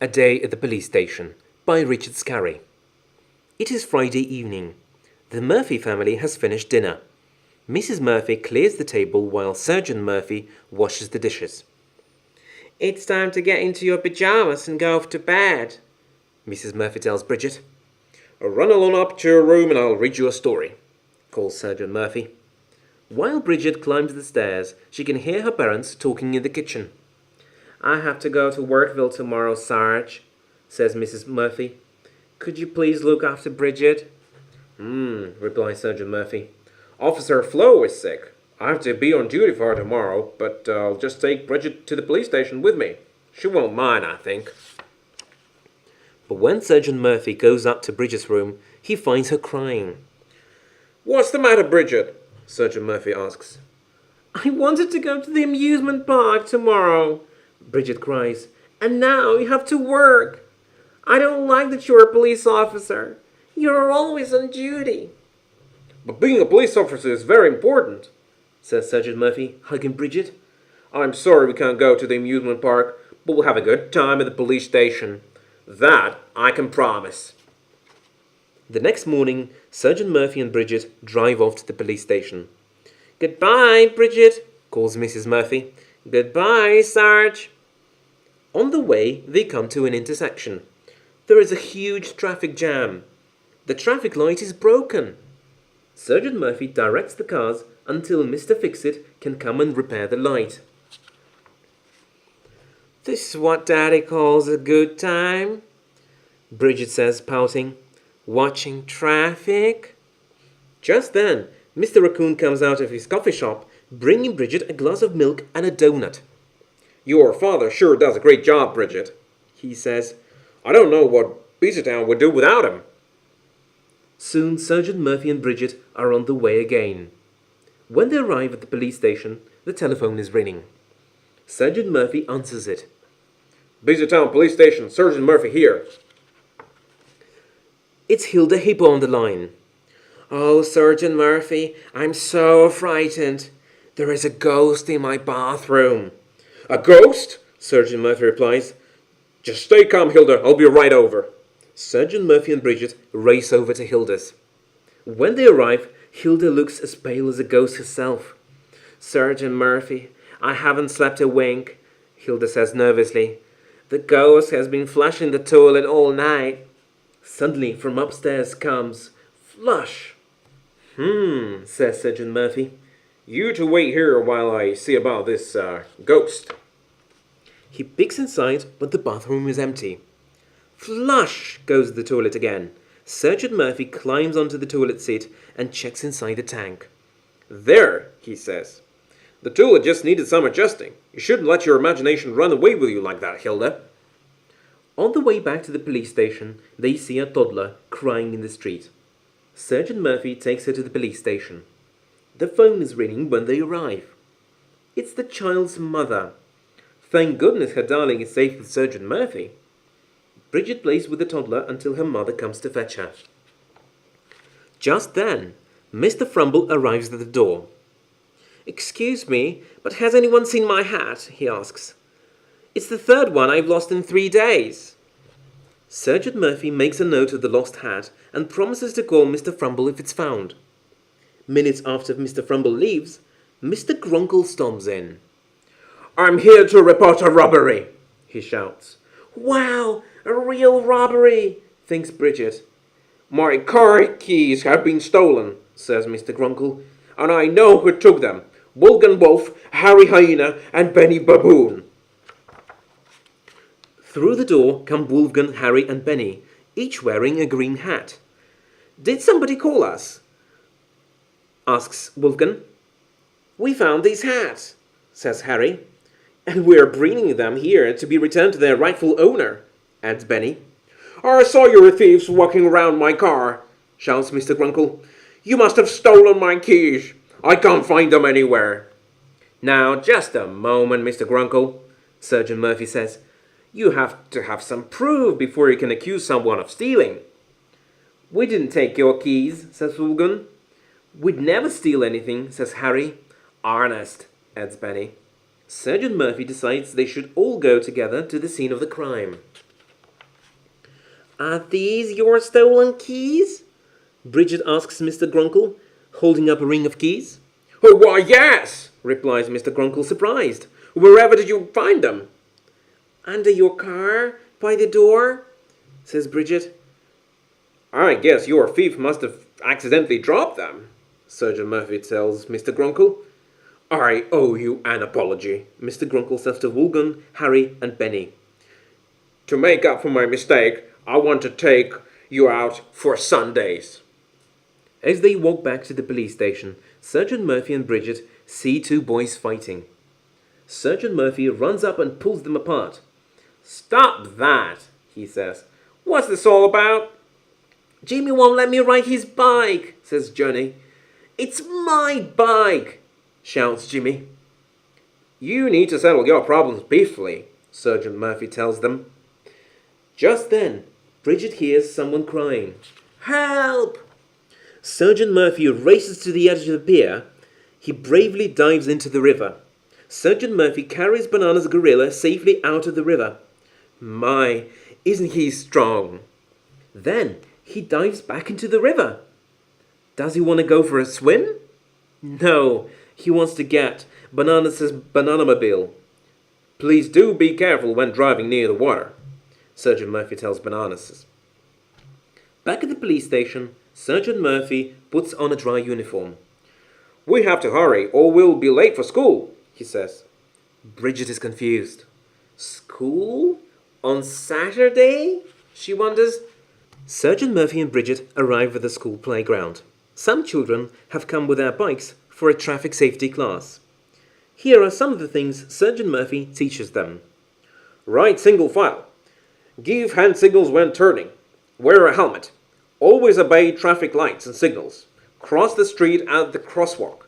A Day at the Police Station by Rичарда Скарри. It is Friday evening. The Murphy family has finished dinner. Mrs. Murphy clears the table while Sergeant Murphy washes the dishes. It's time to get into your pyjamas and go off to bed, Mrs. Murphy tells Bridget. Run along up to your room and I'll read you a story, calls Sergeant Murphy. While Bridget climbs the stairs, she can hear her parents talking in the kitchen. I have to go to Workville tomorrow, Sarge, says Mrs. Murphy. Could you please look after Bridget? Replies Sergeant Murphy. Officer Flo is sick. I have to be on duty for her tomorrow, but I'll just take Bridget to the police station with me. She won't mind, I think. But when Sergeant Murphy goes up to Bridget's room, he finds her crying. What's the matter, Bridget? Sergeant Murphy asks. I wanted to go to the amusement park tomorrow, Bridget cries, and now you have to work. I don't like that you're a police officer. You're always on duty. But being a police officer is very important, says Sergeant Murphy, hugging Bridget. I'm sorry we can't go to the amusement park, but we'll have a good time at the police station. That I can promise. The next morning, Sergeant Murphy and Bridget drive off to the police station. Goodbye, Bridget, calls Mrs. Murphy. Goodbye, Sarge. On the way, they come to an intersection. There is a huge traffic jam. The traffic light is broken. Sergeant Murphy directs the cars until Mr. Fix-It can come and repair the light. This is what Daddy calls a good time, Bridget says, pouting. Watching traffic. Just then, Mr. Raccoon comes out of his coffee shop, bringing Bridget a glass of milk and a donut. Your father sure does a great job, Bridget, he says. I don't know what Beavertown would do without him. Soon Sergeant Murphy and Bridget are on the way again. When they arrive at the police station, the telephone is ringing. Sergeant Murphy answers it. Beavertown Police Station, Sergeant Murphy here. It's Hilda Hippo on the line. Oh, Sergeant Murphy, I'm so frightened. There is a ghost in my bathroom. A ghost? Sergeant Murphy replies. Just stay calm, Hilda. I'll be right over. Sergeant Murphy and Bridget race over to Hilda's. When they arrive, Hilda looks as pale as a ghost herself. Sergeant Murphy, I haven't slept a wink, Hilda says nervously. The ghost has been flushing the toilet all night. Suddenly, from upstairs comes Flush. Says Sergeant Murphy. You two wait here while I see about this ghost. He peeks inside, but the bathroom is empty. Flush goes the toilet again. Sergeant Murphy climbs onto the toilet seat and checks inside the tank. There, he says. The toilet just needed some adjusting. You shouldn't let your imagination run away with you like that, Hilda. On the way back to the police station, they see a toddler crying in the street. Sergeant Murphy takes her to the police station. The phone is ringing when they arrive. It's the child's mother. Thank goodness her darling is safe with Sergeant Murphy. Bridget plays with the toddler until her mother comes to fetch her. Just then, Mr. Frumble arrives at the door. Excuse me, but has anyone seen my hat? He asks. It's the third one I've lost in 3 days. Sergeant Murphy makes a note of the lost hat and promises to call Mr. Frumble if it's found. Minutes after Mr. Frumble leaves, Mr. Grunkle storms in. I'm here to report a robbery, he shouts. Wow, a real robbery, thinks Bridget. My car keys have been stolen, says Mr. Grunkle, and I know who took them. Wolfgang Wolf, Harry Hyena, and Benny Baboon. Through the door come Wolfgang, Harry, and Benny, each wearing a green hat. Did somebody call us? Asks Wolfgang. We found these hats, says Harry. And we're bringing them here to be returned to their rightful owner, adds Benny. I saw your thieves walking around my car, shouts Mr. Grunkle. You must have stolen my keys. I can't find them anywhere. Now, just a moment, Mr. Grunkle, Sergeant Murphy says. You have to have some proof before you can accuse someone of stealing. We didn't take your keys, says Wolfgang. We'd never steal anything, says Harry. Honest, adds Benny. Sergeant Murphy decides they should all go together to the scene of the crime. Are these your stolen keys? Bridget asks Mr. Grunkle, holding up a ring of keys. Oh, why, yes, replies Mr. Grunkle, surprised. Wherever did you find them? Under your car, by the door, says Bridget. I guess your thief must have accidentally dropped them, Sergeant Murphy tells Mr. Grunkle. I owe you an apology, Mr. Grunkle says to Woolgan, Harry, and Benny. To make up for my mistake, I want to take you out for Sundays. As they walk back to the police station, Sergeant Murphy and Bridget see two boys fighting. Sergeant Murphy runs up and pulls them apart. Stop that, he says. What's this all about? Jimmy won't let me ride his bike, says Johnny. It's my bike, shouts Jimmy. You need to settle your problems peacefully, Sergeant Murphy tells them. Just then, Bridget hears someone crying. Help! Sergeant Murphy races to the edge of the pier. He bravely dives into the river. Sergeant Murphy carries Banana's gorilla safely out of the river. My, isn't he strong? Then he dives back into the river. Does he want to go for a swim? No, he wants to get Banana's Bananamobile. Please do be careful when driving near the water, Sergeant Murphy tells Bananas. Back at the police station, Sergeant Murphy puts on a dry uniform. We have to hurry or we'll be late for school, he says. Bridget is confused. School? On Saturday? She wonders. Sergeant Murphy and Bridget arrive at the school playground. Some children have come with their bikes for a traffic safety class. Here are some of the things Sergeant Murphy teaches them. Ride single file. Give hand signals when turning. Wear a helmet. Always obey traffic lights and signals. Cross the street at the crosswalk.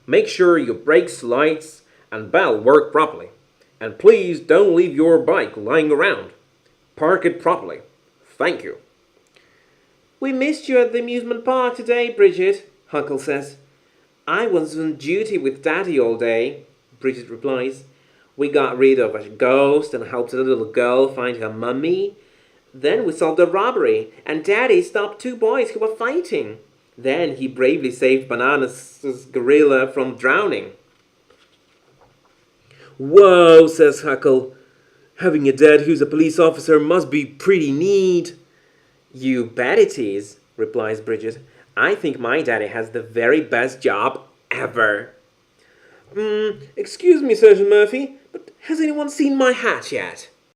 Make sure your brakes, lights, and bell work properly. And please don't leave your bike lying around. Park it properly. Thank you. We missed you at the amusement park today, Bridget, Huckle says. I was on duty with Daddy all day, Bridget replies. We got rid of a ghost and helped a little girl find her mummy. Then we solved a robbery, and Daddy stopped two boys who were fighting. Then he bravely saved Banana's gorilla from drowning. Whoa, says Huckle. Having a dad who's a police officer must be pretty neat. You bet it is, replies Bridget. I think my daddy has the very best job ever. Excuse me, Sergeant Murphy, but has anyone seen my hat yet?